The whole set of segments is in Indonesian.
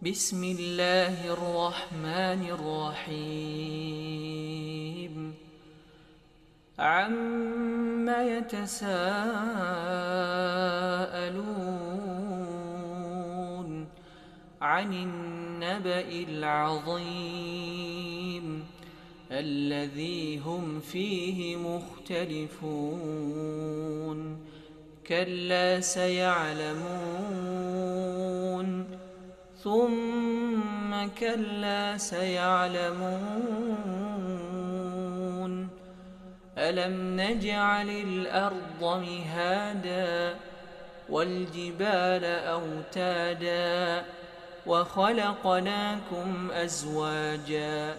بسم الله الرحمن الرحيم. عم يتساءلون عن النبأ العظيم الذي هم فيه مختلفون. كلا سيعلمون ثم كلا سيعلمون. ألم نجعل الأرض مهادا والجبال أوتادا وخلقناكم أزواجا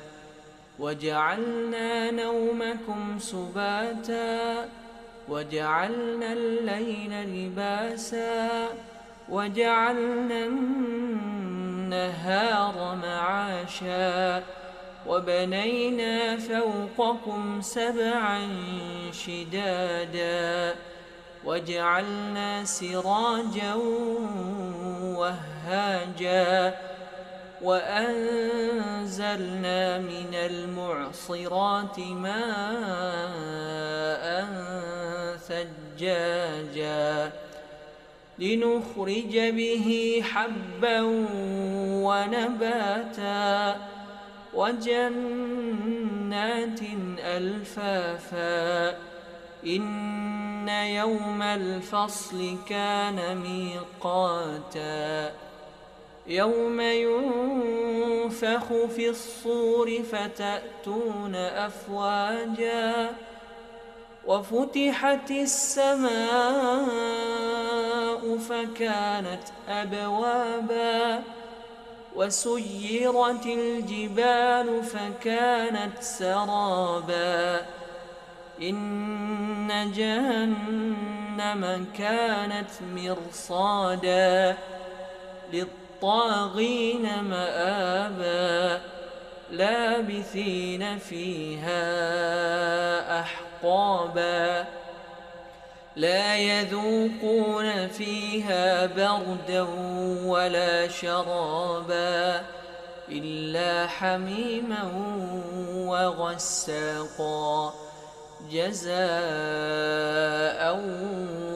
وجعلنا نومكم سباتا وجعلنا الليل لباسا وجعلنا النهار معاشا وبنينا فوقكم سبعا شدادا وجعلنا سراجا وهاجا وأنزلنا من المعصرات ماء ثجاجا لنخرج به حبا ونباتا وجنات ألفافا. إن يوم الفصل كان ميقاتا يوم ينفخ في الصور فتأتون أفواجا وفتحت السماء فكانت أبوابا وسيرت الجبال فكانت سرابا. إن جهنم كانت مرصادا للطاغين مآبا لابثين فيها أحقابا لا يذوقون فيها بردا ولا شرابا إلا حميما وغساقا جزاء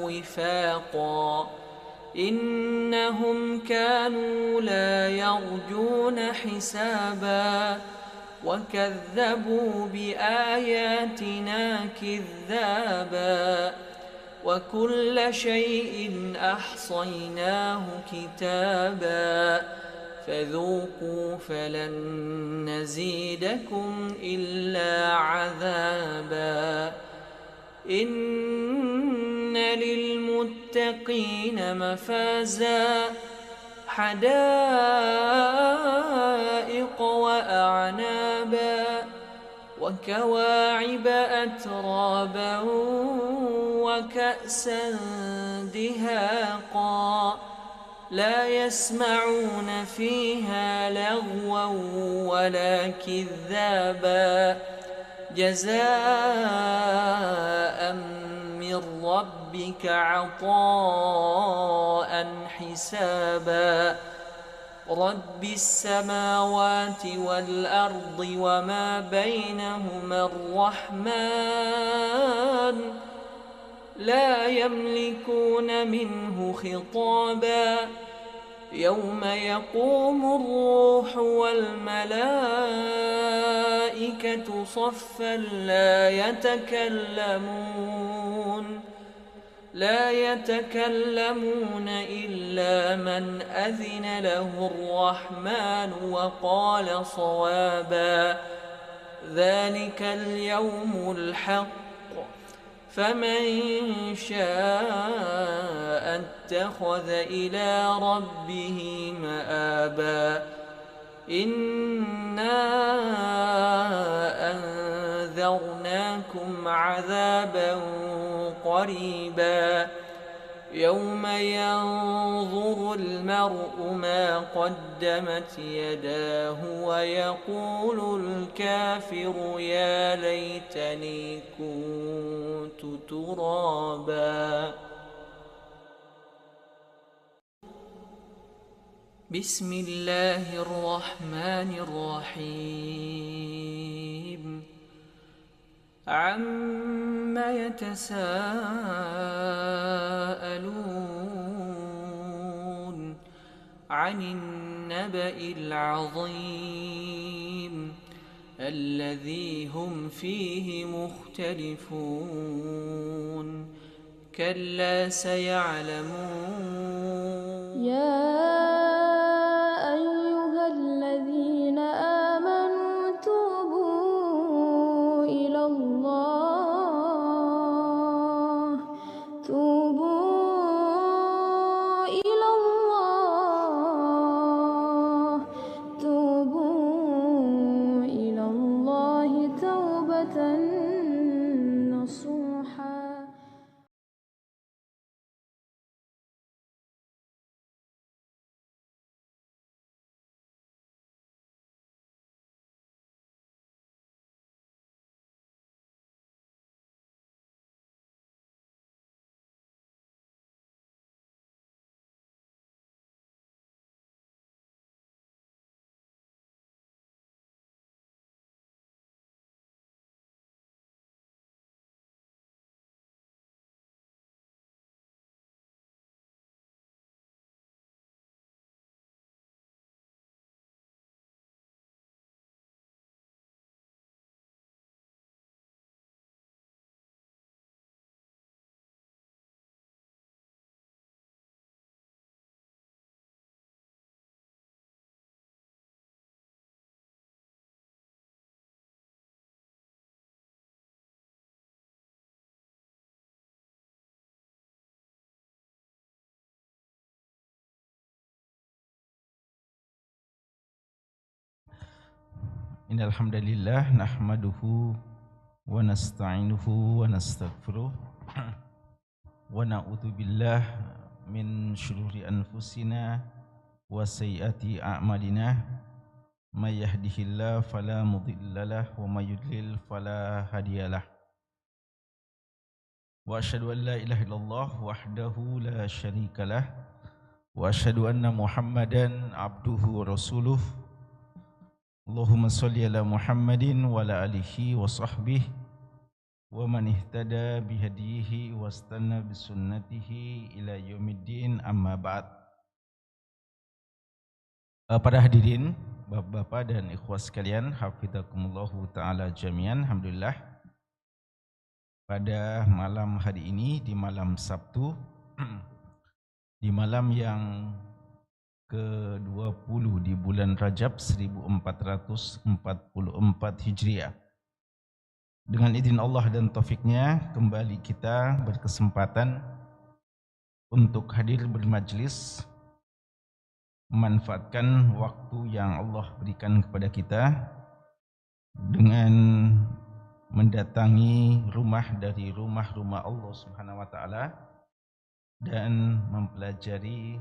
وفاقا. إنهم كانوا لا يرجون حسابا وكذبوا بآياتنا كذابا وكل شيء أحصيناه كتابا فذوقوا فلن نزيدكم إلا عذابا. إن للمتقين مفازا حدائق وأعنابا وكواعب أترابا وكأسا دهاقا لا يسمعون فيها لغوا ولا كذابا جزاء من ربك عطاء حسابا. رب السماوات والأرض وما بينهما الرحمن لا يملكون منه خطابا. يوم يقوم الروح والملائكة صفا لا يتكلمون إلا من أذن له الرحمن وقال صوابا. ذلك اليوم الحق فمن شاء اتخذ إلى ربه مآبا. إنا أنذرناكم عذابا قريبا يوم ينظر المرء ما قدمت يداه ويقول الكافر يا ليتني كنت ترابا. بسم الله الرحمن الرحيم عم يتساءلون عن النبأ العظيم الذي هم فيه مختلفون كلا سيعلمون يا أيها الذين آمنوا توبوا إلى الله توبوا إلى الله توبوا إلى الله توبة نصوحا. Innal hamdalillah nahmaduhu wa nasta'inuhu wa nastaghfiruh wa na'udzu billah min syururi anfusina wa sayyiati a'malina may yahdihillahu fala mudhillalah wa may yudlil fala hadiyalah wa asyhadu an la ilaha illallah wahdahu la syarikalah wa asyhadu anna muhammadan abduhu wa rasuluh. Allahumma salli ala Muhammadin wa ala alihi wa sahbihi wa man ihtada bihadihi wa istanna bisunnatihi ila yaumiddin, amma ba'd. Para hadirin, bapak-bapak dan ikhwah sekalian, hafizakumullahu ta'ala jami'an. Alhamdulillah, pada malam hari ini, di malam Sabtu, di malam yang ke-20 di bulan Rajab 1444 Hijriah. Dengan izin Allah dan taufiknya, kembali kita berkesempatan untuk hadir bermajlis, memanfaatkan waktu yang Allah berikan kepada kita dengan mendatangi rumah dari rumah-rumah Allah Subhanahu wa taala dan mempelajari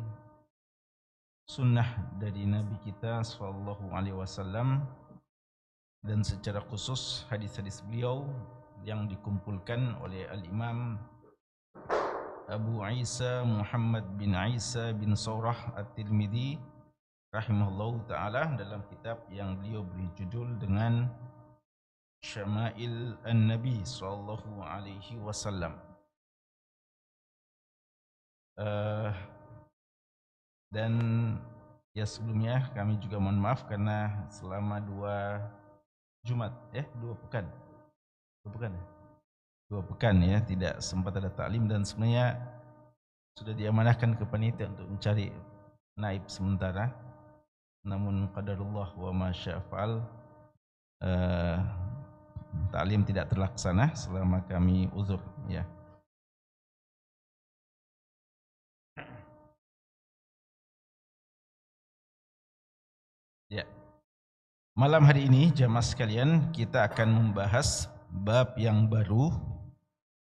sunnah dari Nabi kita sallallahu alaihi wasallam, dan secara khusus hadis-hadis beliau yang dikumpulkan oleh Al-Imam Abu Isa Muhammad bin Isa bin Saurah At-Tirmidzi rahimahullahu ta'ala dalam kitab yang beliau beri judul dengan Syama'il An-Nabi sallallahu alaihi wasallam. Dan ya, sebelumnya kami juga mohon maaf karena selama 2 pekan ya tidak sempat ada taklim, dan sebenarnya sudah diamanahkan ke panitia untuk mencari naib sementara, namun qadarullah wa ma syaa fa'al, taklim tidak terlaksana selama kami uzur ya. Ya, malam hari ini jamaah sekalian kita akan membahas bab yang baru,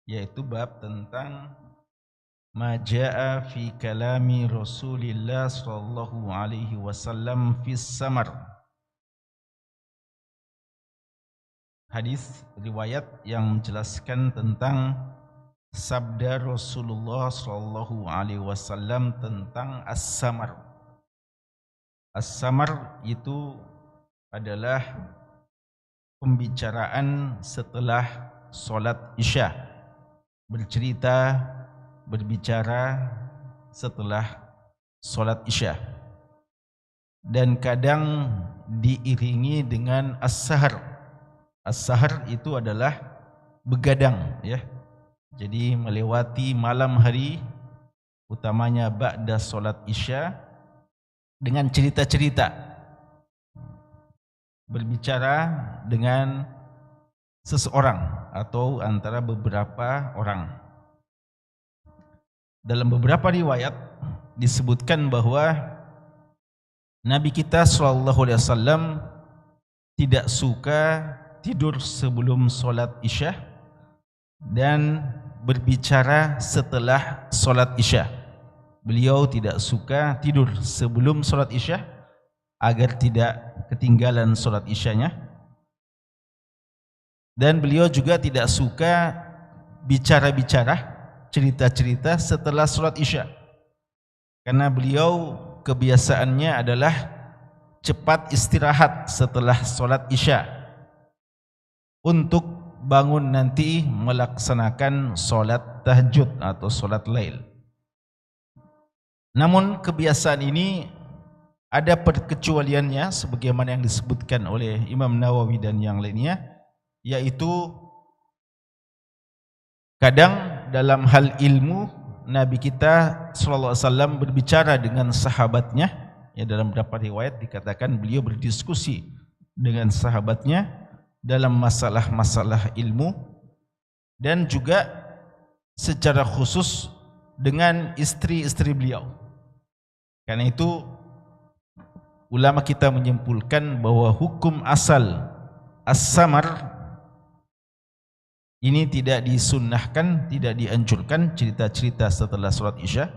yaitu bab tentang majaa fi kalami Rasulillah sallallahu alaihi wasallam fis samar. Hadis riwayat yang menjelaskan tentang sabda Rasulullah sallallahu alaihi wasallam tentang as-samar. As-samar itu adalah pembicaraan setelah solat Isya, berbicara setelah solat Isya, dan kadang diiringi dengan as-sahar. As-sahar itu adalah begadang, ya. Jadi melewati malam hari, utamanya ba'da solat Isya, dengan cerita-cerita, berbicara dengan seseorang atau antara beberapa orang. Dalam beberapa riwayat disebutkan bahwa Nabi kita SAW tidak suka tidur sebelum solat Isya dan berbicara setelah solat Isya. Beliau tidak suka tidur sebelum solat Isya agar tidak ketinggalan solat Isyanya, dan beliau juga tidak suka bicara-bicara, cerita-cerita setelah solat Isya, karena beliau kebiasaannya adalah cepat istirahat setelah solat Isya untuk bangun nanti melaksanakan solat tahajud atau solat lail. Namun kebiasaan ini ada perkecualiannya sebagaimana yang disebutkan oleh Imam Nawawi dan yang lainnya, yaitu kadang dalam hal ilmu Nabi kita SAW berbicara dengan sahabatnya, ya, dalam beberapa riwayat dikatakan beliau berdiskusi dengan sahabatnya dalam masalah-masalah ilmu, dan juga secara khusus dengan istri-istri beliau. Karena itu ulama kita menyimpulkan bahwa hukum asal as-samar ini tidak disunnahkan, tidak dianjurkan cerita-cerita setelah sholat Isya,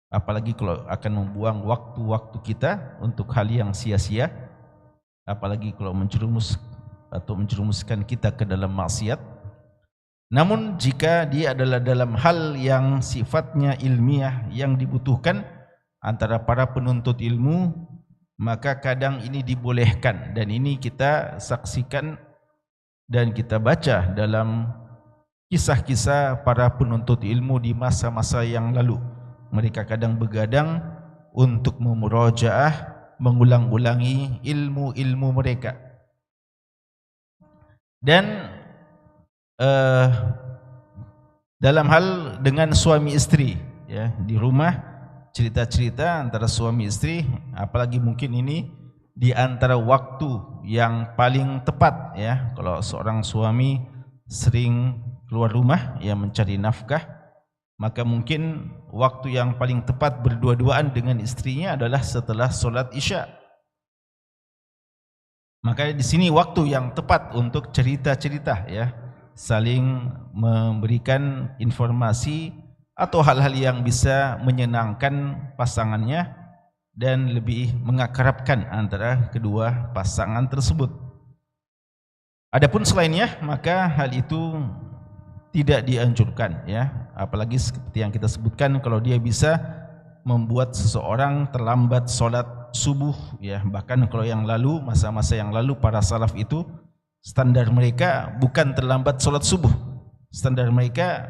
apalagi kalau akan membuang waktu-waktu kita untuk hal yang sia-sia, apalagi kalau menjerumuskan kita ke dalam maksiat. Namun jika dia adalah dalam hal yang sifatnya ilmiah yang dibutuhkan antara para penuntut ilmu, maka kadang ini dibolehkan, dan ini kita saksikan dan kita baca dalam kisah-kisah para penuntut ilmu di masa-masa yang lalu. Mereka kadang begadang untuk memurajaah, mengulang-ulangi ilmu-ilmu mereka. Dan dalam hal dengan suami istri, ya, di rumah cerita-cerita antara suami istri, apalagi mungkin ini di antara waktu yang paling tepat, ya, kalau seorang suami sering keluar rumah, ya, mencari nafkah, maka mungkin waktu yang paling tepat berdua-duaan dengan istrinya adalah setelah solat Isya. Maka di sini waktu yang tepat untuk cerita-cerita, ya, saling memberikan informasi atau hal-hal yang bisa menyenangkan pasangannya dan lebih mengakrabkan antara kedua pasangan tersebut. Adapun selainnya, maka hal itu tidak dianjurkan, ya, apalagi seperti yang kita sebutkan, kalau dia bisa membuat seseorang terlambat sholat subuh, ya. Bahkan kalau yang lalu, masa-masa yang lalu, para salaf itu standar mereka bukan terlambat sholat subuh, standar mereka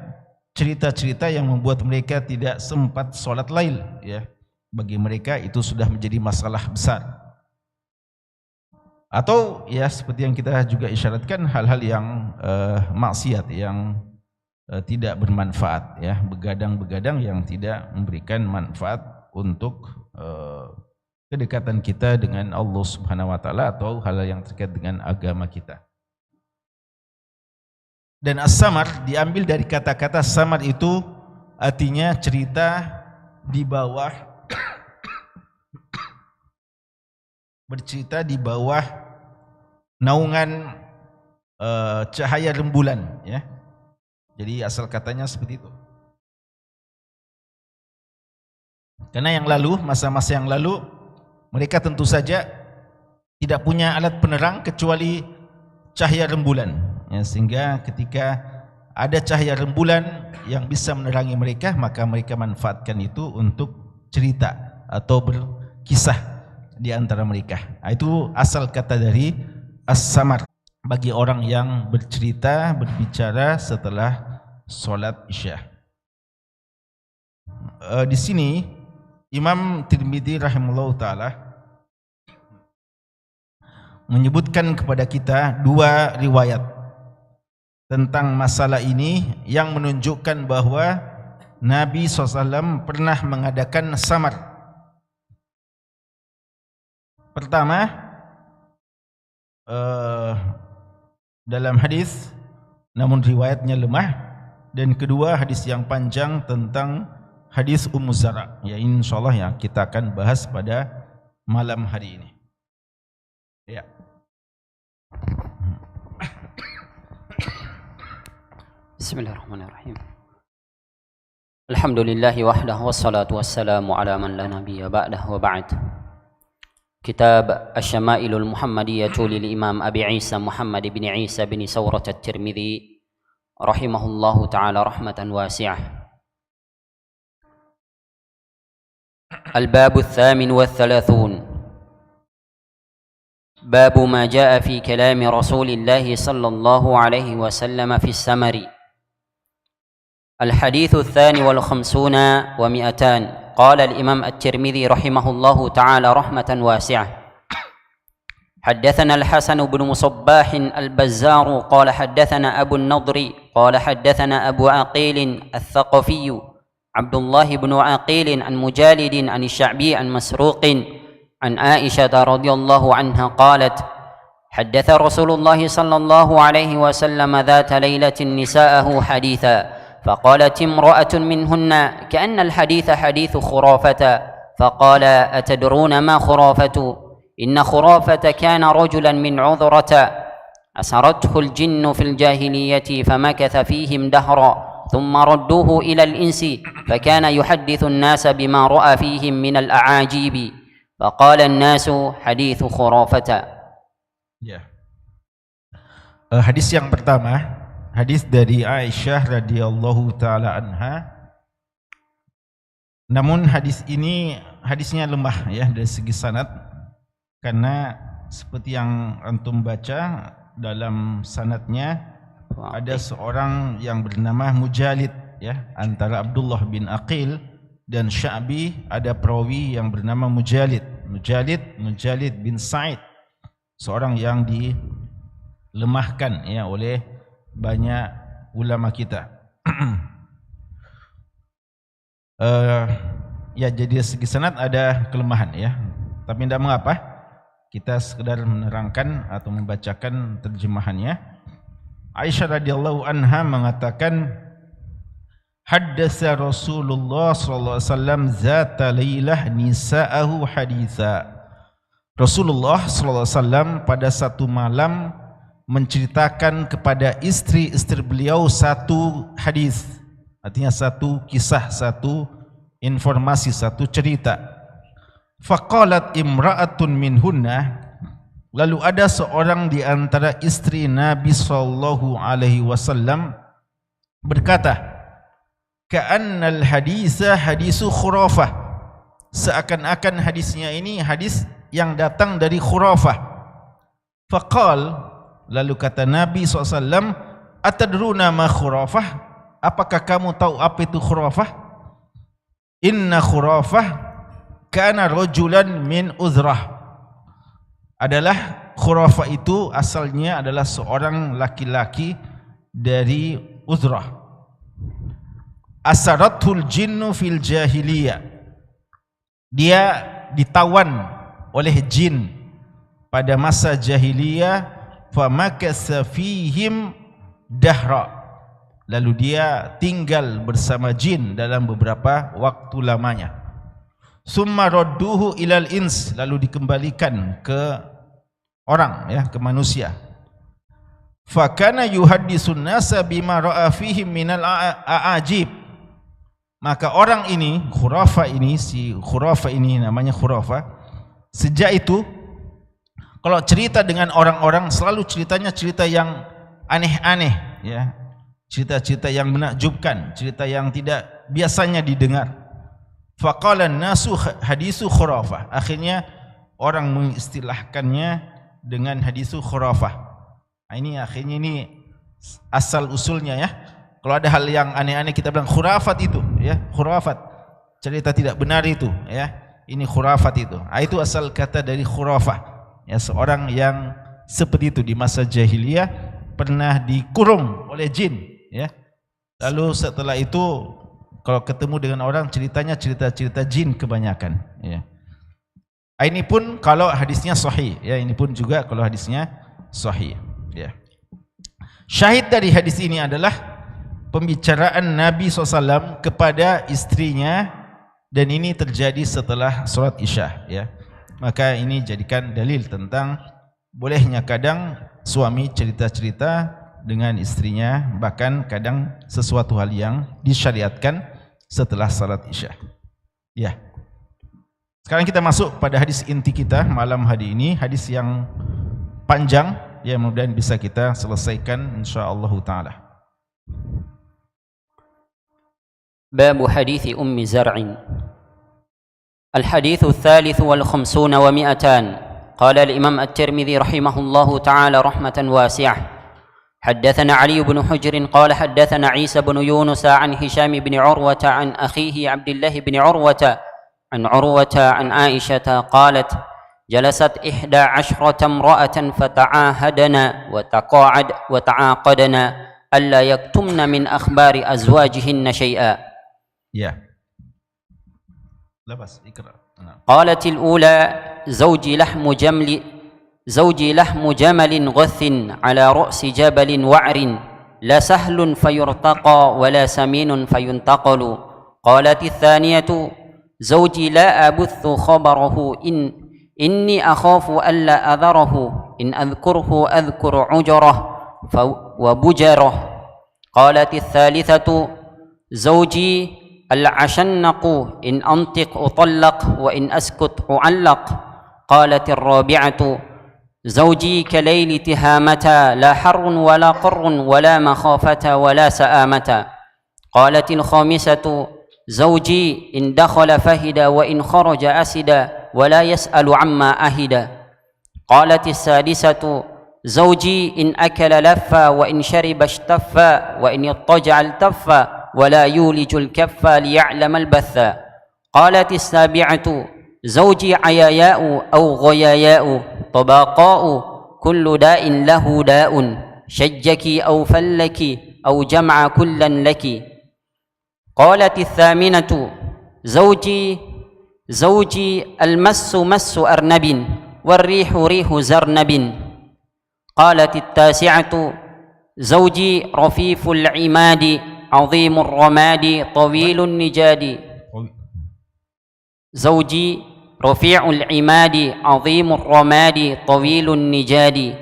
cerita-cerita yang membuat mereka tidak sempat sholat lail, ya. Bagi mereka itu sudah menjadi masalah besar. Atau, ya, seperti yang kita juga isyaratkan, hal-hal yang maksiat, yang tidak bermanfaat, ya, begadang-begadang yang tidak memberikan manfaat untuk kedekatan kita dengan Allah Subhanahu wa taala atau hal yang terkait dengan agama kita. Dan as-samar diambil dari kata-kata samar, itu artinya cerita di bawah bercerita di bawah naungan cahaya rembulan, ya. Jadi asal katanya seperti itu. Karena yang lalu, masa-masa yang lalu, mereka tentu saja tidak punya alat penerang kecuali cahaya rembulan, ya, sehingga ketika ada cahaya rembulan yang bisa menerangi mereka, maka mereka manfaatkan itu untuk cerita atau berkisah, di antara mereka. Itu asal kata dari as-samar, bagi orang yang bercerita, berbicara setelah solat Isya. Di sini Imam Tirmidzi rahimahullah taala menyebutkan kepada kita dua riwayat tentang masalah ini yang menunjukkan bahwa Nabi SAW pernah mengadakan samar. Pertama, dalam hadis namun riwayatnya lemah, dan kedua hadis yang panjang tentang hadis Ummu Zara, ya insyaallah yang kita akan bahas pada malam hari ini. Ya. Bismillahirrahmanirrahim. Alhamdulillahi wahdahu wassalatu wassalamu ala man la nabiyya ba'dahu wa ba'd. Kitab Asy-Syama'ilul Muhammadiyatu lil Imam Abi Isa Muhammad bin Isa bin Sawrat At-Tirmidzi rahimahullahu taala rahmatan wasi'ah. Al-bab ats-tsamin wats-tsalathun. باب ما جاء في كلام رسول الله صلى الله عليه وسلم في السمر. الحديث 52 و200. قال الإمام الترمذي رحمه الله تعالى رحمة واسعة: حدثنا الحسن بن مصباح البزار قال حدثنا أبو النضر قال حدثنا أبو عقيل الثقفي عبد الله بن عقيل عن مجالد عن الشعبي عن مسروق عن عائشة رضي الله عنها قالت: حدث رسول الله صلى الله عليه وسلم ذات ليلة نساءه حديثا، فقالت امرأة منهن كأن الحديث حديث خرافة، فقال: أتدرون ما خرافة؟ إن خرافة كان رجلا من عذرة أسرته الجن في الجاهلية فمكث فيهم دهرا ثم ردوه إلى الإنس فكان يحدث الناس بما رأى فيهم من الأعاجيب فقال الناس حديث خرافة. Ya. Hadis yang pertama, hadis dari Aisyah radhiyallahu taala anha. Namun hadis ini hadisnya lemah ya dari segi sanad, karena seperti yang antum baca dalam sanadnya ada seorang yang bernama Mujalid ya, antara Abdullah bin Aqil dan Sya'bi ada perawi yang bernama Mujalid bin Sa'id, seorang yang dilemahkan ya oleh banyak ulama kita. Ya, jadi segi sanad ada kelemahan ya, tapi tidak mengapa, kita sekedar menerangkan atau membacakan terjemahannya. Aisyah radhiyallahu anha mengatakan, Haddasa Rasulullah sallallahu alaihi wasallam zata lailah nisa'ahu haditha. Rasulullah sallallahu alaihi wasallam pada satu malam menceritakan kepada istri-istri beliau satu hadis. Artinya satu kisah, satu informasi, satu cerita. Faqalat imra'atun minhunna, lalu ada seorang di antara istri Nabi sallallahu alaihi wasallam berkata, Ka'annal haditha hadisu khurafah, seakan-akan hadisnya ini hadis yang datang dari khurafah. Faqal, lalu kata Nabi SAW, Atadruna ma khurafah? Apakah kamu tahu apa itu khurafah? Inna khurafah kana rajulan min uzrah. Adalah khurafah itu asalnya adalah seorang laki-laki dari Uzrah. Asaratul jinnu fil jahiliyah, dia ditawan oleh jin pada masa jahiliyah. Famakasa fihim dahra, lalu dia tinggal bersama jin dalam beberapa waktu lamanya. Summa radduhu ilal ins, lalu dikembalikan ke orang ya, ke manusia. Fakana yuhaddisun nasa bima ra'a fihim minal a'ajib, maka orang ini, khurafah ini, si khurafah ini namanya khurafah, sejak itu kalau cerita dengan orang-orang selalu ceritanya cerita yang aneh-aneh ya, cerita-cerita yang menakjubkan, cerita yang tidak biasanya didengar. Faqala an-nasu hadisu khurafah, akhirnya orang mengistilahkannya dengan hadisu khurafah. Nah, ini akhirnya ini asal usulnya ya. Kalau ada hal yang aneh-aneh kita bilang khurafat itu ya, khurafat. Cerita tidak benar itu ya. Ini khurafat itu. Nah, itu asal kata dari khurafah. Ya, seorang yang seperti itu di masa jahiliyah pernah dikurung oleh jin ya. Lalu setelah itu kalau ketemu dengan orang ceritanya cerita-cerita jin kebanyakan ya. Ini pun kalau hadisnya sahih ya, ini pun juga kalau hadisnya sahih ya. Syahid dari hadis ini adalah pembicaraan Nabi SAW kepada istrinya, dan ini terjadi setelah sholat isya ya. Maka ini jadikan dalil tentang bolehnya kadang suami cerita-cerita dengan istrinya, bahkan kadang sesuatu hal yang disyariatkan setelah salat isya ya. Sekarang kita masuk pada hadis inti kita malam hari ini, hadis yang panjang ya, mudah-mudahan bisa kita selesaikan insyaallah taala. باب حديث أم زرع. الحديث الثالث والخمسون ومئتان. قال الإمام الترمذي رحمه الله تعالى رحمة واسعة: حدثنا علي بن حجر قال حدثنا عيسى بن يونس عن هشام بن عروة عن أخيه عبد الله بن عروة عن عائشة قالت: جلست 11 امرأة فتعاهدنا وتعاقدنا ألا يكتمن من أخبار أزواجهن شيئا. Ya. Lepas ikra. قالت الأولى: زوجي لحم جمل غث على رأس جبل وعر لا سهل فيرتقى ولا سمين فينتقل. قالت الثانية: زوجي لا أبث خبره إني أخاف ألا أذره إن أذكره أذكر عجره وبجره. قالت الثالثة: زوجي العشنق إن أنطق أطلق وإن أسكت أعلق. قالت الرابعة: زوجي كليل تهامة لا حر ولا قر ولا مخافة ولا سآمة. قالت الخامسة: زوجي إن دخل فهد وإن خرج أسد ولا يسأل عما أهد. قالت السادسة: زوجي إن أكل لفا وإن شرب اشتفا وإن اضطجع التفا ولا يولج الكف ليعلم البث. قالت السابعة: زوجي عياياء أو غياياء طباقاء كل داء له داء شجك أو فلك أو جمع كلا لك. قالت الثامنة: زوجي المس مس أرنب والريح ريح زرنب. قالت التاسعة: زوجي رفيف العماد عظيم الرماد طويل النجاد. زوجي رفيع العماد عظيم الرماد طويل النجاد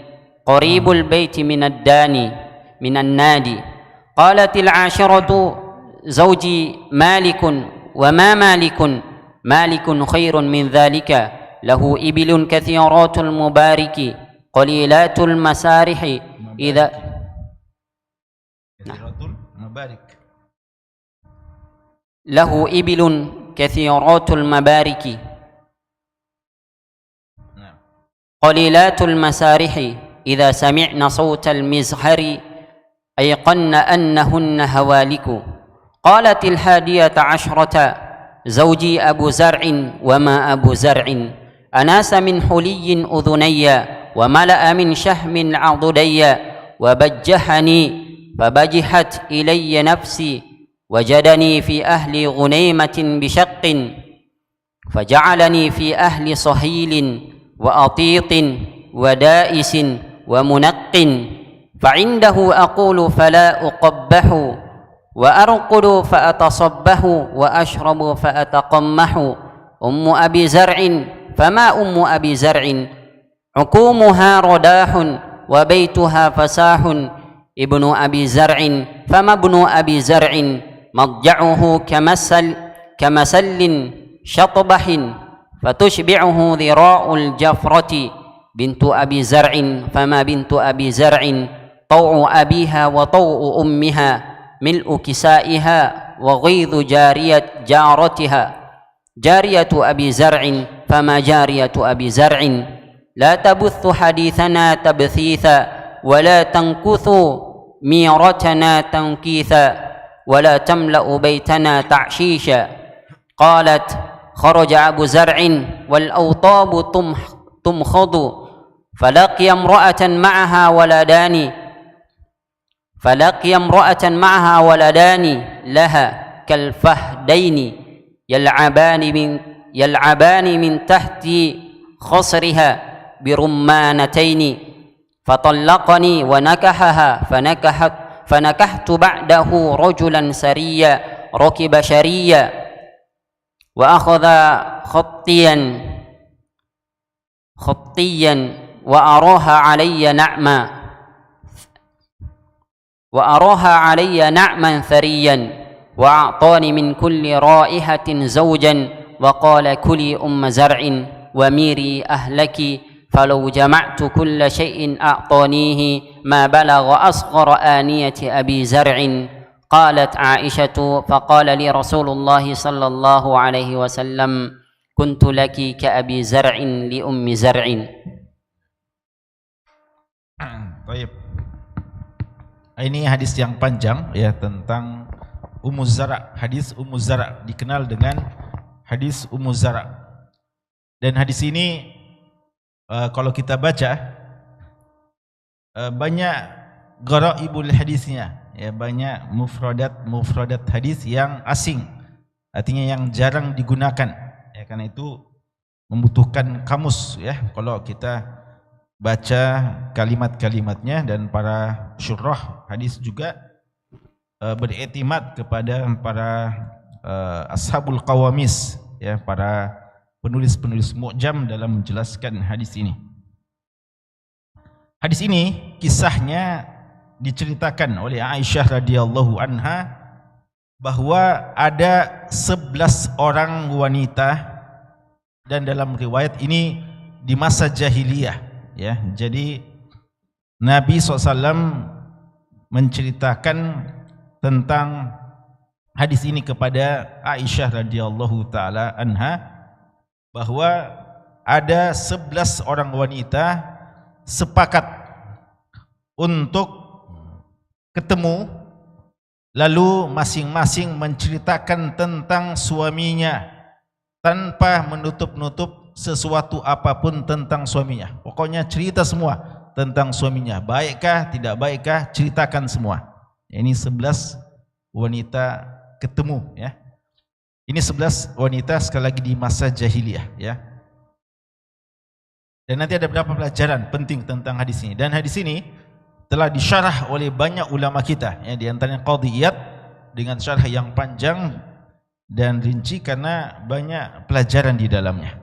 قريب البيت من الداني من النادي. قالت العاشرة: زوجي مالك وما مالك مالك خير من ذلك له إبل كثيرات المبارك قليلات المسارح إذا له إبل كثيرات المبارك قليلات المسارح إذا سمعن صوت المزهر أيقن أنهن هوالك. قالت 11: زوجي أبو زرع وما أبو زرع أناس من حلي أذني وملأ من شهم عضدي وبجحني فبجحت إلي نفسي وجدني في أهل غنيمة بشق فجعلني في أهل صهيل وأطيط ودائس ومنق فعنده أقول فلا أقبح وأرقد فأتصبح وأشرب فأتقمح. أم أبي زرع فما أم أبي زرع عقومها رداح وبيتها فساح. ابن أبي زرع فما ابن أبي زرع مضجعه كمسل شطبح فتشبعه ذراع الجفرة. بنت أبي زرع فما بنت أبي زرع طوع أبيها وطوع أمها ملء كسائها وغيظ جارتها. جارية أبي زرع فما جارية أبي زرع لا تبث حديثنا تبثيثا ولا تنكثوا ميرتنا تنكيثا ولا تملأ بيتنا تعشيشا. قالت: خرج أبو زرع والأوطاب تمخض فلقي امرأة معها ولدان لها كالفهدين يلعبان من تحت خصرها برمانتين فطلقني ونكحها فنكحت بعده رجلا سريا ركب شريا وأخذ خطيا وأراها علي نعما ثريا وأعطاني من كل رائحة زوجا وقال: كلي أم زرع وميري أهلك فلو جمعت كل شيء أعطانيه ما بلغ أصغر آنية أبي زرع. قالت عائشة: فقال لي رسول الله صلى الله عليه وسلم: كنت لك كأبي زرع لأم زرع. Baik. Ini hadis yang panjang ya tentang Ummu Zara. Hadis Ummu Zara dikenal dengan hadis Ummu Zara. Dan hadis ini kalau kita baca banyak gharaibul hadisnya, ya, banyak mufradat hadis yang asing, artinya yang jarang digunakan. Ya, karena itu membutuhkan kamus ya kalau kita baca kalimat-kalimatnya, dan para syurah hadis juga beriktimad kepada para ashabul qawamis ya, para penulis-penulis mu'jam dalam menjelaskan hadis ini. Hadis ini kisahnya diceritakan oleh Aisyah radhiyallahu anha bahwa ada 11 orang wanita, dan dalam riwayat ini di masa jahiliyah ya. Jadi Nabi SAW menceritakan tentang hadis ini kepada Aisyah radhiyallahu taala anha bahwa ada 11 orang wanita sepakat untuk ketemu, lalu masing-masing menceritakan tentang suaminya tanpa menutup-nutup sesuatu apapun tentang suaminya. Pokoknya cerita semua tentang suaminya, baikkah tidak baikkah, ceritakan semua. Ini 11 wanita ketemu ya. Ini 11 wanita sekali lagi di masa jahiliyah ya. Dan nanti ada beberapa pelajaran penting tentang hadis ini. Dan hadis ini telah disyarah oleh banyak ulama kita ya, di antaranya Qadhi Iyad dengan syarah yang panjang dan rinci karena banyak pelajaran di dalamnya.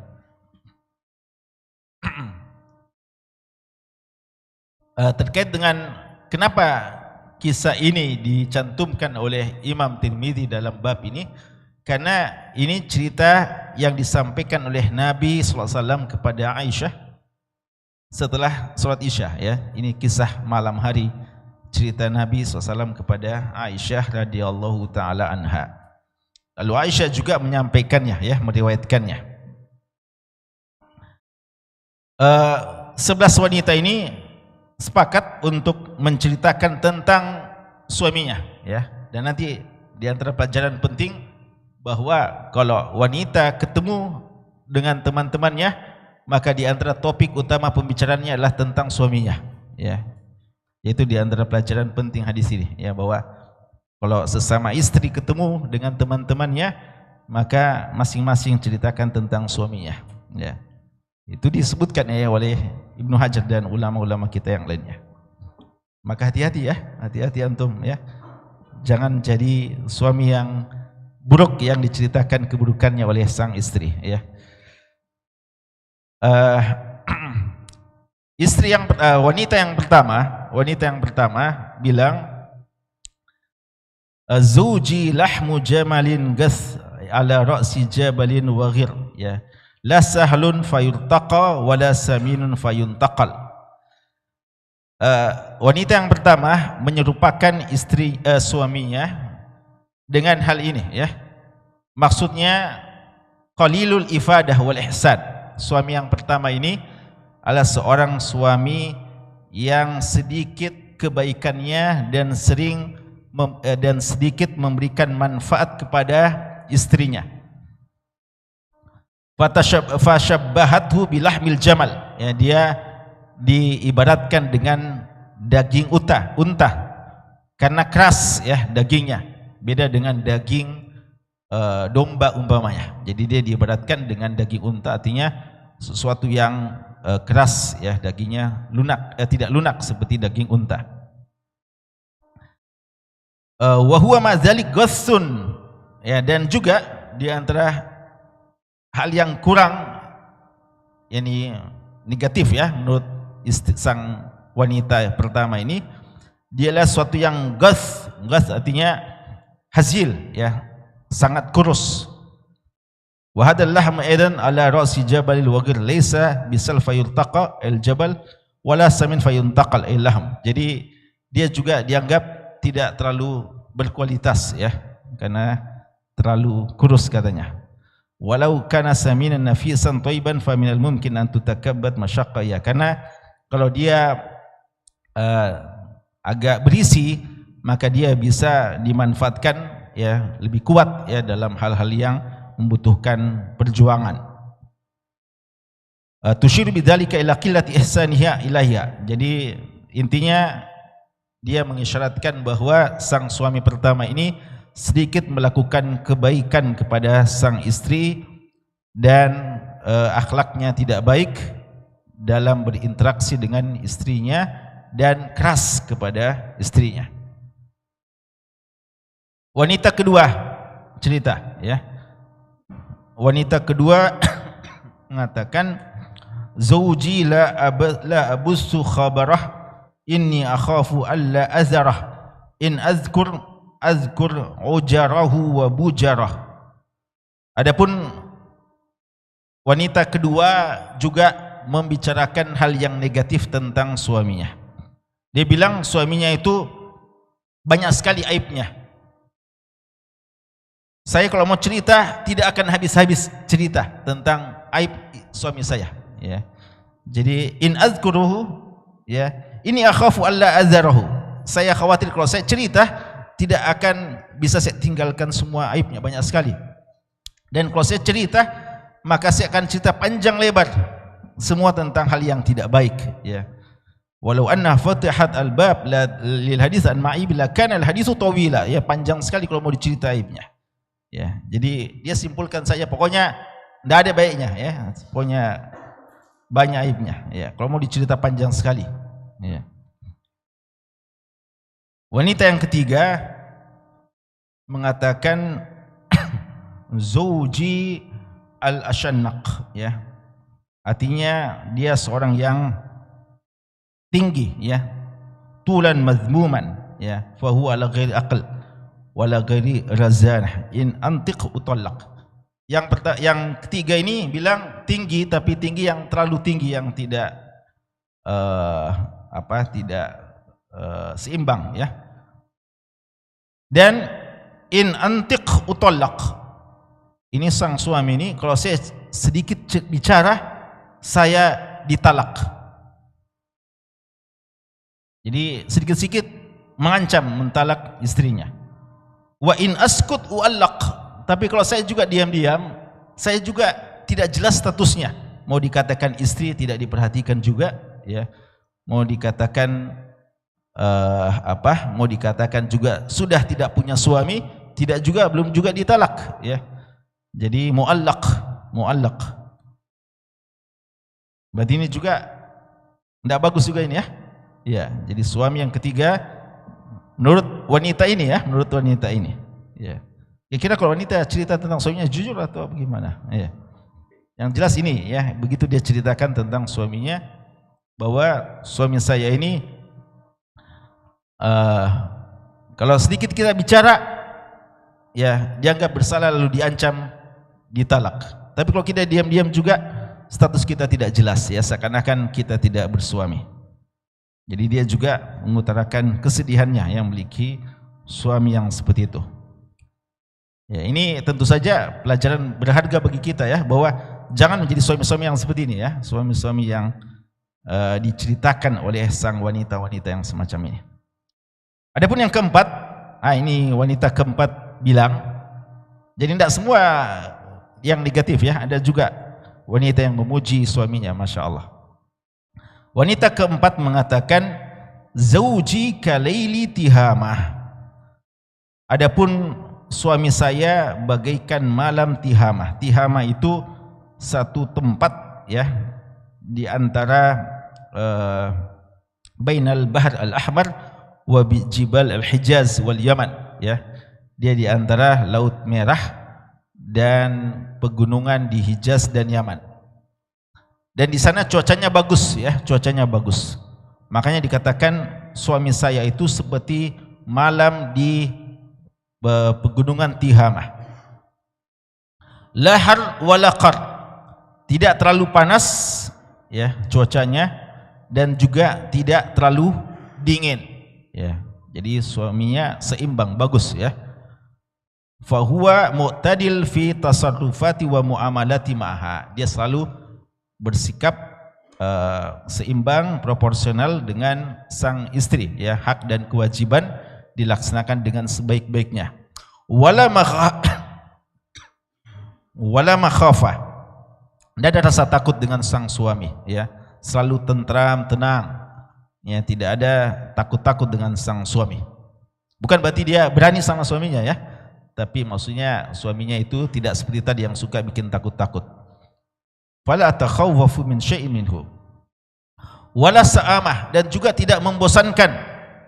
Terkait dengan kenapa kisah ini dicantumkan oleh Imam Tirmidzi dalam bab ini, karena ini cerita yang disampaikan oleh Nabi SAW kepada Aisyah setelah sholat Isya ya. Ini kisah malam hari, cerita Nabi SAW kepada Aisyah radhiyallahu taala anha. Lalu Aisyah juga menyampaikannya ya, meriwayatkannya. 11 wanita ini sepakat untuk menceritakan tentang suaminya ya. Dan nanti di antara pelajaran penting bahwa kalau wanita ketemu dengan teman-temannya, maka di antara topik utama pembicaraannya adalah tentang suaminya ya. Yaitu di antara pelajaran penting hadis ini ya, bahwa kalau sesama istri ketemu dengan teman-temannya, maka masing-masing ceritakan tentang suaminya ya. Itu disebutkan ya oleh Ibnu Hajar dan ulama-ulama kita yang lainnya. Maka hati-hati ya, hati-hati antum ya. Jangan jadi suami yang buruk yang diceritakan keburukannya oleh sang istri ya. Wanita yang pertama bilang, Zuji lahmu jamalin gath ala ra'si jabalin waghir ya. La sahlun fayurtaqa wa la saminun fayuntaqal. Wanita yang pertama menyerupakan suaminya dengan hal ini ya. Maksudnya qalilul ifadah wal ihsan suami yang pertama ini adalah seorang suami yang sedikit kebaikannya dan sedikit memberikan manfaat kepada istrinya. Fashabbahathu bilahmil jamal. Ya, dia diibaratkan dengan daging unta karena keras ya dagingnya, beda dengan daging domba umpamanya. Jadi dia diibaratkan dengan daging unta, artinya sesuatu yang keras ya, dagingnya lunak, tidak lunak seperti daging unta. Wa huwa ma'zalik ghassun, ya, dan juga di antara hal yang kurang yakni negatif ya menurut sang wanita pertama ini, dialah suatu yang ghas artinya hazil ya, sangat kurus. Wa hadal lahm aidan ala ra'si jabalil wagir laysa bisal fayultaqa al jabal wala samin fayuntaqal al lahm. Jadi dia juga dianggap tidak terlalu berkualitas ya, karena terlalu kurus katanya. Walau kana saminan nafisan thayyiban fa minal mumkin an tutakabbat masyaqqa, ya, karena kalau dia agak berisi maka dia bisa dimanfaatkan ya, lebih kuat ya dalam hal-hal yang membutuhkan perjuangan. Tushir bidzalika ila qillati ihsaniha ilaiha. Jadi intinya dia mengisyaratkan bahwa sang suami pertama ini sedikit melakukan kebaikan kepada sang istri dan akhlaknya tidak baik dalam berinteraksi dengan istrinya dan keras kepada istrinya. Wanita kedua cerita ya. Wanita kedua mengatakan, Zawji la abussu khabarah inni akhafu alla azarah in azkur ujarahu wa bujarah. Adapun wanita kedua juga membicarakan hal yang negatif tentang suaminya. Dia bilang suaminya itu banyak sekali aibnya. Saya kalau mau cerita tidak akan habis-habis cerita tentang aib suami saya ya. Jadi in azkuruhu ya, ini akhafu alla azarahu. Saya khawatir kalau saya cerita tidak akan bisa saya tinggalkan semua aibnya, banyak sekali. Dan kalau saya cerita maka saya akan cerita panjang lebar semua tentang hal yang tidak baik ya. Walau anna fatihat al-bab lil hadis an ma'ib la kana al-hadisu tawila, ya, panjang sekali kalau mau dicerita aibnya. Ya, jadi dia simpulkan saja pokoknya tidak ada baiknya ya, pokoknya banyak aibnya ya, kalau mau dicerita panjang sekali ya. Wanita yang ketiga mengatakan Zawji al-ashannaq ya, artinya dia seorang yang tinggi ya, tulan mazmuman ya, fa huwa ala ghairi aql wala ghairi razanah in antiq utallaq. Yang ketiga ini bilang tinggi, tapi tinggi yang terlalu tinggi, yang tidak seimbang ya. Dan in antiq utallaq, ini sang suami ini kalau saya sedikit bicara saya ditalak. Jadi sedikit-sedikit mengancam mentalak istrinya. Wa in askut uallaq, tapi kalau saya juga diam-diam, saya juga tidak jelas statusnya. Mau dikatakan istri tidak diperhatikan juga ya. Mau dikatakan mau dikatakan juga sudah tidak punya suami, tidak juga, belum juga ditalak ya. Jadi muallaq. Berarti ini juga tidak bagus juga ini ya. Ya, jadi suami yang ketiga menurut wanita ini ya, ya. Kira-kira kalau wanita cerita tentang suaminya jujur atau bagaimana? Ya. Yang jelas ini ya, begitu dia ceritakan tentang suaminya bahwa suami saya ini kalau sedikit kita bicara ya dianggap bersalah lalu diancam ditalak. Tapi kalau kita diam-diam juga status kita tidak jelas ya, seakan-akan kita tidak bersuami. Jadi dia juga mengutarakan kesedihannya yang memiliki suami yang seperti itu. Ya, ini tentu saja pelajaran berharga bagi kita ya, bahwa jangan menjadi suami-suami yang seperti ini ya, suami-suami yang diceritakan oleh sang wanita-wanita yang semacam ini. Adapun yang keempat, ini wanita keempat bilang, jadi tidak semua yang negatif ya, ada juga wanita yang memuji suaminya, Masya Allah. Wanita keempat mengatakan, Zawji kalaili tihamah. Adapun suami saya bagaikan malam tihamah. Tihamah itu satu tempat ya, di antara bainal bahr al-ahmar wa jibal al-hijaz wal yaman ya. Dia di antara Laut Merah dan pegunungan di Hijaz dan Yaman. Dan di sana cuacanya bagus ya, cuacanya bagus. Makanya dikatakan suami saya itu seperti malam di pegunungan Tihamah. Lahar walaqar, tidak terlalu panas ya cuacanya, dan juga tidak terlalu dingin ya. Jadi suaminya seimbang, bagus ya. Fahuwa mu'tadil fi tasarrufati wa muamalati ma'aha. Dia selalu bersikap seimbang, proporsional dengan sang istri ya. Hak dan kewajiban dilaksanakan dengan sebaik-baiknya. Wala makhafa, tidak ada rasa takut dengan sang suami ya. Selalu tentram, tenang ya, tidak ada takut-takut dengan sang suami. Bukan berarti dia berani sama suaminya ya, tapi maksudnya suaminya itu tidak seperti tadi yang suka bikin takut-takut. Fala takhawwafu min syai'in minhu wala sa'amah, dan juga tidak membosankan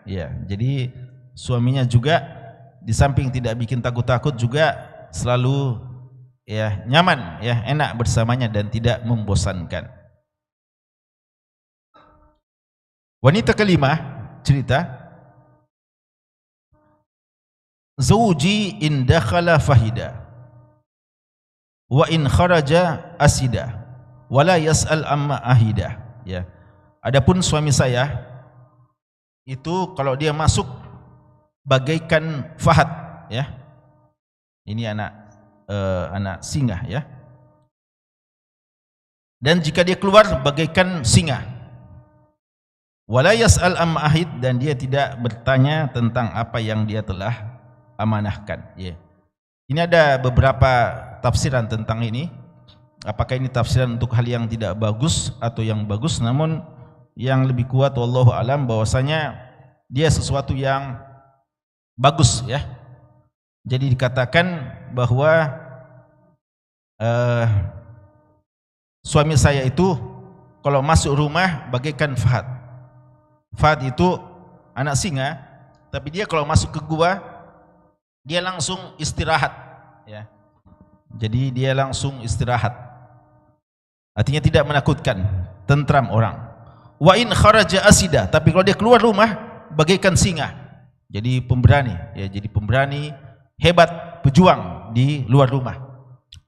ya. Jadi suaminya juga di samping tidak bikin takut-takut juga selalu ya nyaman ya, enak bersamanya dan tidak membosankan. Wanita kelima cerita, Zawji in dakhala fahida wa in kharaja asida wala yas'al amma ahida ya. Adapun suami saya itu kalau dia masuk bagaikan fahad ya. Ini anak singa ya. Dan jika dia keluar bagaikan singa. Wala yas'al amma ahid, dan dia tidak bertanya tentang apa yang dia telah amanahkan ya. Ini ada beberapa tafsiran tentang ini. Apakah ini tafsiran untuk hal yang tidak bagus atau yang bagus, namun yang lebih kuat wallahu alam bahwasanya dia sesuatu yang bagus ya. Jadi dikatakan bahwa suami saya itu kalau masuk rumah bagaikan fahad. Fahad itu anak singa, tapi dia kalau masuk ke gua dia langsung istirahat ya. Jadi dia langsung istirahat, artinya tidak menakutkan, tentram orang. Wa in kharaja asida, tapi kalau dia keluar rumah bagaikan singa, jadi pemberani ya, jadi pemberani, hebat, pejuang di luar rumah.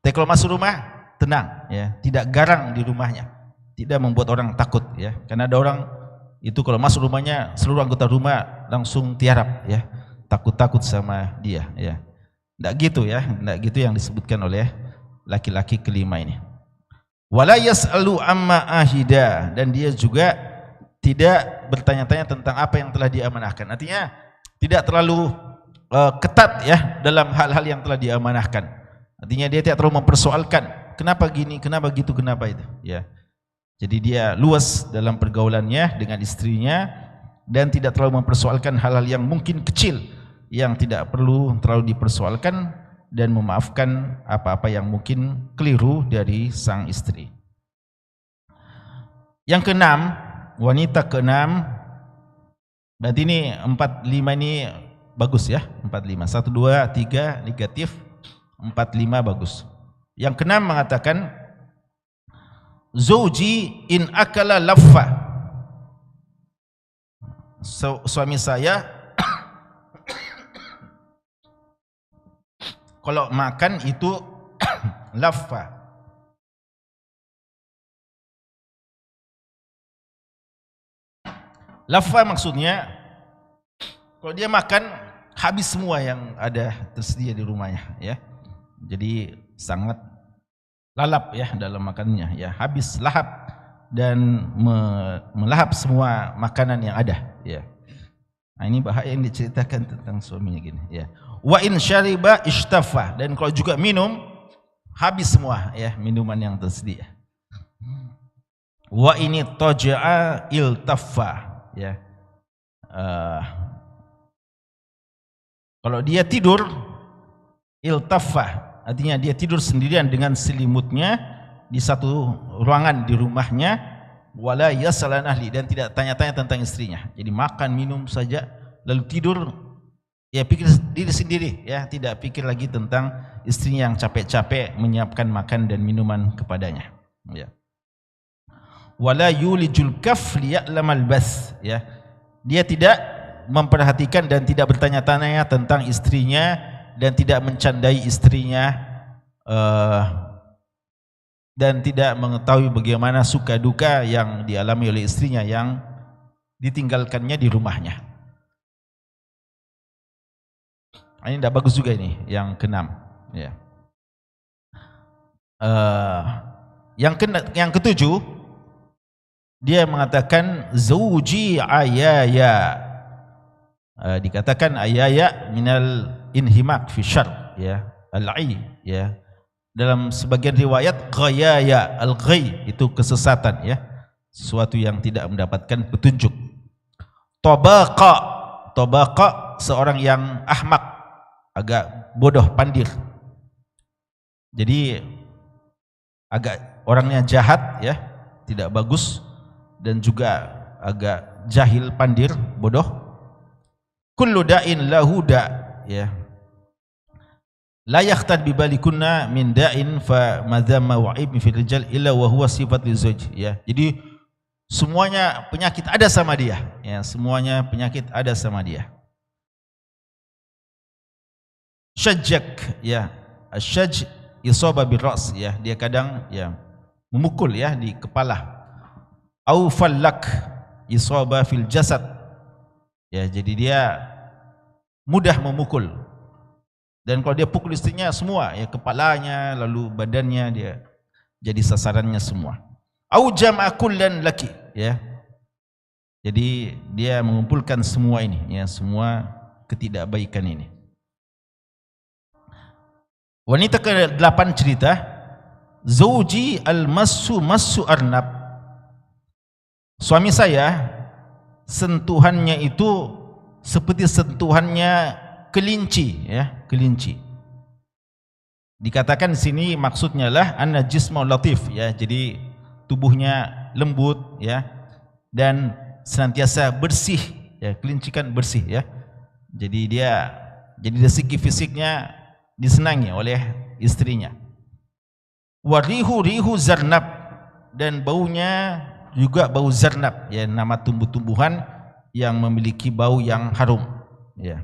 Tapi kalau masuk rumah tenang ya, tidak garang di rumahnya, tidak membuat orang takut ya. Karena ada orang itu kalau masuk rumahnya seluruh anggota rumah langsung tiarap ya, takut-takut sama dia ya. Tidak gitu ya, tidak gitu yang disebutkan oleh laki-laki kelima ini. Wala yas'alu amma ahida, dan dia juga tidak bertanya-tanya tentang apa yang telah diamanahkan. Artinya tidak terlalu ketat ya dalam hal-hal yang telah diamanahkan. Artinya dia tidak terlalu mempersoalkan kenapa gini, kenapa gitu, kenapa itu ya. Jadi dia luas dalam pergaulannya dengan istrinya dan tidak terlalu mempersoalkan hal-hal yang mungkin kecil yang tidak perlu terlalu dipersoalkan, dan memaafkan apa-apa yang mungkin keliru dari sang istri. Yang keenam, wanita keenam, berarti ini 4, 5 ini bagus ya, 4, 5. 1, 2, 3 negatif, 4, 5 bagus. Yang keenam mengatakan, Zawji in akala laffa. Suami saya kalau makan itu laffa. Laffa maksudnya kalau dia makan habis semua yang ada tersedia di rumahnya ya. Jadi sangat lalap ya dalam makannya, ya, habis lahap dan melahap semua makanan yang ada, ya. Nah, ini bahaya yang diceritakan tentang suaminya gini, ya. Wa in syariba ishtafa, dan kalau juga minum habis semua ya minuman yang tersedia. Wa ini toja'a iltaffa, ya. Kalau dia tidur iltaffa, artinya dia tidur sendirian dengan selimutnya di satu ruangan di rumahnya, wala yasalan ahli, dan tidak tanya-tanya tentang istrinya. Jadi makan minum saja lalu tidur, ya pikir diri sendiri, ya, tidak pikir lagi tentang istrinya yang capek-capek menyiapkan makan dan minuman kepadanya, ya. Wala yulijul kaf liya'lamal bas, ya. Dia tidak memperhatikan dan tidak bertanya-tanya tentang istrinya dan tidak mencandai istrinya, dan tidak mengetahui bagaimana suka duka yang dialami oleh istrinya yang ditinggalkannya di rumahnya. Ini tidak bagus juga ini, yang keenam, ya. Yang ketujuh, dia mengatakan zauji ayaya. Dikatakan ayaya minal inhimak fi syar, ya, al-ai, ya. Dalam sebagian riwayat ghayaya, al-ghay itu kesesatan, ya, sesuatu yang tidak mendapatkan petunjuk. Tabaqa seorang yang ahmak, agak bodoh, pandir. Jadi agak orangnya jahat, ya, tidak bagus, dan juga agak jahil, pandir, bodoh. Kullu da'in lahu da', ya. La yakhtar bi balikunna min da'in fa madhamma wa'ib fi rijal illa wa huwa sifat lizauj, ya. Jadi semuanya penyakit ada sama dia, ya, semuanya penyakit ada sama dia. Syajjak, ya, asyaj isaba bil ra's, ya, dia kadang, ya, memukul, ya, di kepala. Au fallak isaba fil jasad, ya, jadi dia mudah memukul, dan kalau dia pukul istrinya semua, ya, kepalanya lalu badannya, dia jadi sasarannya semua. Au jam'a kullan laki, ya, jadi dia mengumpulkan semua ini, ya, semua ketidakbaikan ini. Wanita ke-8 cerita, zauji al-massu massu arnab. Suami saya sentuhannya itu seperti sentuhannya kelinci, ya, kelinci. Dikatakan di sini maksudnya lah anna jismu latif, ya, jadi tubuhnya lembut, ya, dan senantiasa bersih, ya, kelinci kan bersih, ya. Jadi dari segi fisiknya disenangi oleh istrinya. Warihu rihu zarnab, dan baunya juga bau zarnab, ya, nama tumbuh-tumbuhan yang memiliki bau yang harum, ya.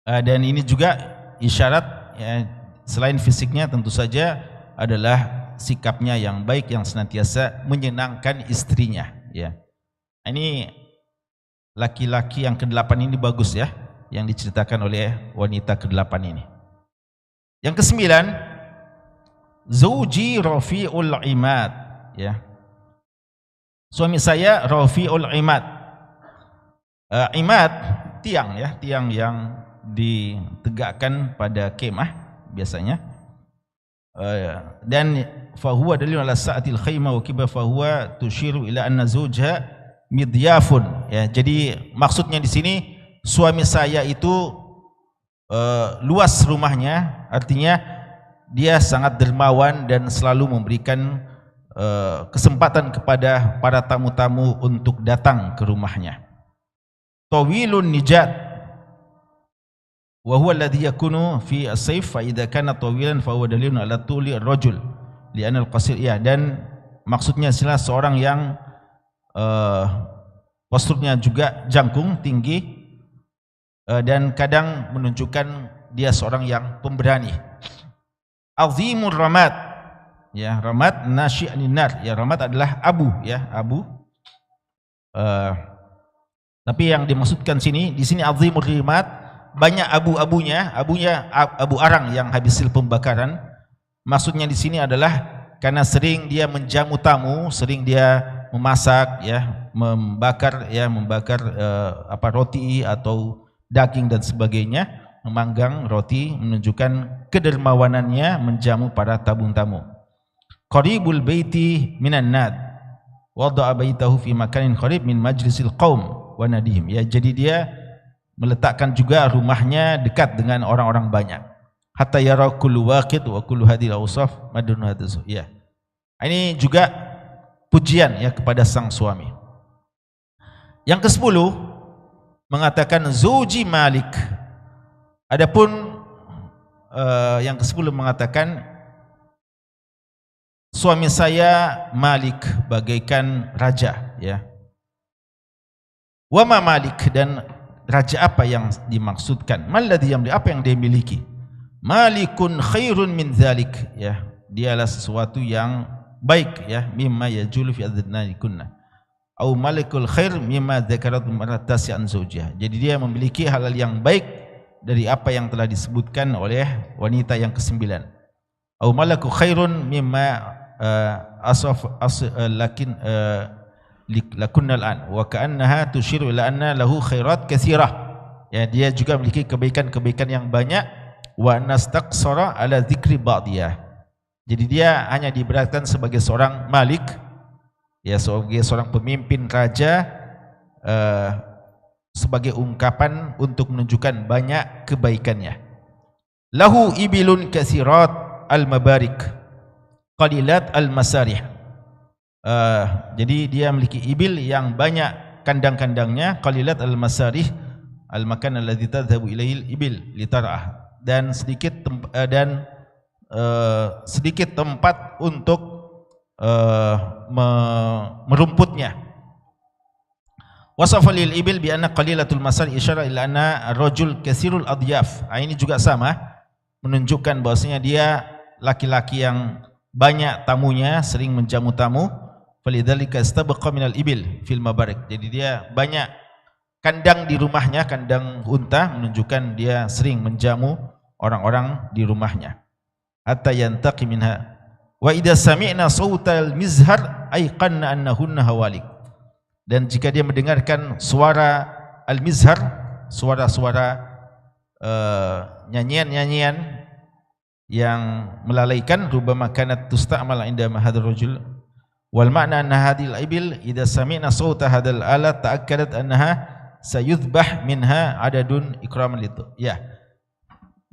Dan ini juga isyarat, ya, selain fisiknya tentu saja adalah sikapnya yang baik, yang senantiasa menyenangkan istrinya, ya. Ini laki-laki yang ke-8 ini bagus, ya, yang diceritakan oleh wanita ke-8 ini. Yang ke-9, zauji rafi'ul imad, ya. Suami saya rafi'ul imad. Imad tiang, ya, tiang yang ditegakkan pada kemah biasanya. Dan fahuwa dalil ala sa'atil khayma wa kiba fahuwa tushiru ila anna zawjaha midyafun, ya. Jadi maksudnya di sini suami saya itu luas rumahnya, artinya dia sangat dermawan dan selalu memberikan kesempatan kepada para tamu-tamu untuk datang ke rumahnya. Tawilun nijat wa huwa alladhi yakunu fi as-sayf fa idza kana tawilan fa huwa dalilun ala tuli ar-rajul li'anna al-qasir, ya, dan maksudnya adalah seorang yang posturnya juga jangkung, tinggi, dan kadang menunjukkan dia seorang yang pemberani. Azimur ramad, ya, ramad nasyi'anin nar, ya, ramad adalah abu, ya, abu. Tapi yang dimaksudkan di sini azimur ramad banyak abu-abunya, abu arang yang hasil pembakaran. Maksudnya di sini adalah karena sering dia menjamu tamu, sering dia memasak ya, membakar roti atau daging dan sebagainya, memanggang roti, menunjukkan kedermawanannya menjamu para tamu-tamu. Qaribul baiti minan nad, wada'a baitahu fi makanin qarib min majlisil qaum wa nadihim. Ya, jadi dia meletakkan juga rumahnya dekat dengan orang-orang banyak. Hatta yara kullu waqid wa kullu hadhil awsaf madun hadzu. Ya. Ini juga pujian ya kepada sang suami. Yang ke-10 mengatakan Zuji Malik. Adapun yang ke-10 mengatakan suami saya Malik bagaikan raja ya. Wa ma Malik, dan raja apa yang dimaksudkan? Malladhi yamli, apa yang dia miliki? Malikun khairun min dzalik ya. Dialah sesuatu yang baik ya, mimma yajulu fi adnanikunna. Au malikul khair mimma dzakarat marratasi an zawjiha. Jadi dia memiliki hal-hal yang baik dari apa yang telah disebutkan oleh wanita yang ke-9. Au malaku khairun mimma lakunnal an wa ka'annaha tushiru ila anna lahu khairat katsirah. Ya, dia juga memiliki kebaikan-kebaikan yang banyak. Wa nastaqsara ala dzikri ba'diyah. Jadi dia hanya diberatkan sebagai seorang malik ya, sebagai seorang pemimpin raja, sebagai ungkapan untuk menunjukkan banyak kebaikannya. Lahu ibilun katsirat al-mabarik qalilat al-masarih. Jadi dia memiliki ibil yang banyak kandang-kandangnya, qalilat al-masarih, al-makan alladzi tadhhabu ilaihi al-ibil litar'ah, dan sedikit tempat untuk merumputnya. Wasafa lil ibil bi anna qalilatul masar isyara ila anna ar-rajul katsirul adyaf. Ini juga sama, menunjukkan bahwasanya dia laki-laki yang banyak tamunya, sering menjamu tamu. Falidzalika istabqa minal ibil fil mabarik. Jadi dia banyak kandang di rumahnya, kandang unta, menunjukkan dia sering menjamu orang-orang di rumahnya. Hatta yantaqi minha. Wa idza sami'na sautal mizhar ayqanna annahunna hawalik. Dan jika dia mendengarkan suara al-mizhar, suara-suara nyanyian-nyanyian yang melalaikan, rubama kanat tusta'mal inda mahadar rajul. Wal makna anna hadhil ibil idza sami'na sauta hadzal alat ta'akkadat annaha sayudbah minha adadun ikraman litu. Ya.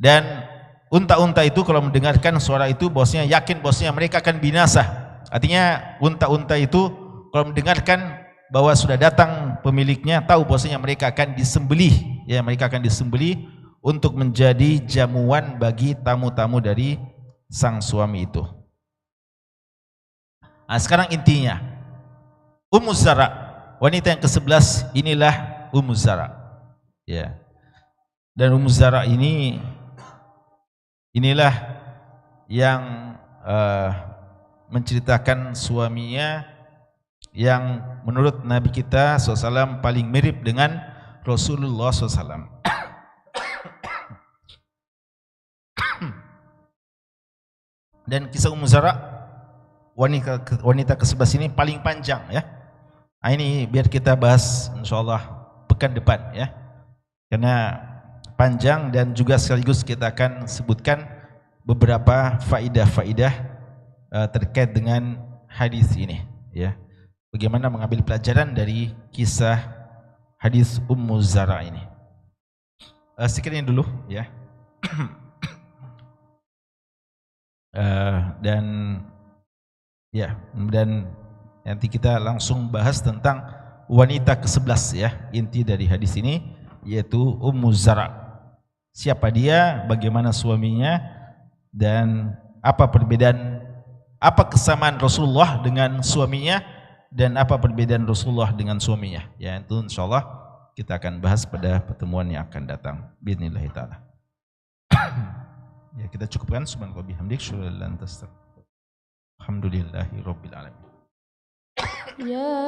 Dan unta-unta itu kalau mendengarkan suara itu, bosnya yakin bosnya mereka akan binasa. Artinya unta-unta itu kalau mendengarkan bahwa sudah datang pemiliknya, tahu bosnya mereka akan disembelih. Ya, mereka akan disembelih untuk menjadi jamuan bagi tamu-tamu dari sang suami itu. Nah, sekarang intinya, Ummu Zara, wanita yang ke-11, inilah Ummu Zara. Ya. Dan Ummu Zara inilah yang menceritakan suaminya yang menurut Nabi kita SAW paling mirip dengan Rasulullah SAW. Dan kisah Ummu Zara, wanita ke-11 ini paling panjang ya. Nah, ini biar kita bahas insyaallah pekan depan ya. Karena panjang dan juga sekaligus kita akan sebutkan beberapa faidah-faidah terkait dengan hadis ini ya. Bagaimana mengambil pelajaran dari kisah hadis Ummu Zara ini. Sekian dulu ya. Dan nanti kita langsung bahas tentang wanita ke-11 ya. Inti dari hadis ini yaitu Ummu Zara. Siapa dia, bagaimana suaminya, dan apa perbedaan, apa kesamaan Rasulullah dengan suaminya, dan apa perbedaan Rasulullah dengan suaminya. Ya, itu insyaallah kita akan bahas pada pertemuan yang akan datang. Bismillah taala. Ya, kita cukupkan. Subhanallah bihamdik, syukur lan tastar. Alhamdulillahirabbil alamin. Ya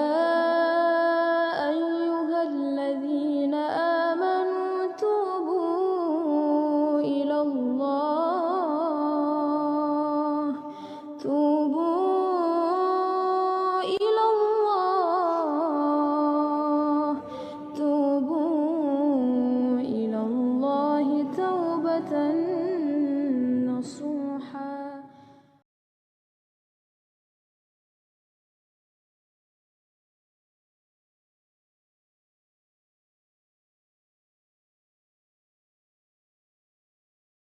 ayyuhalladzina amanu tubu وتنسى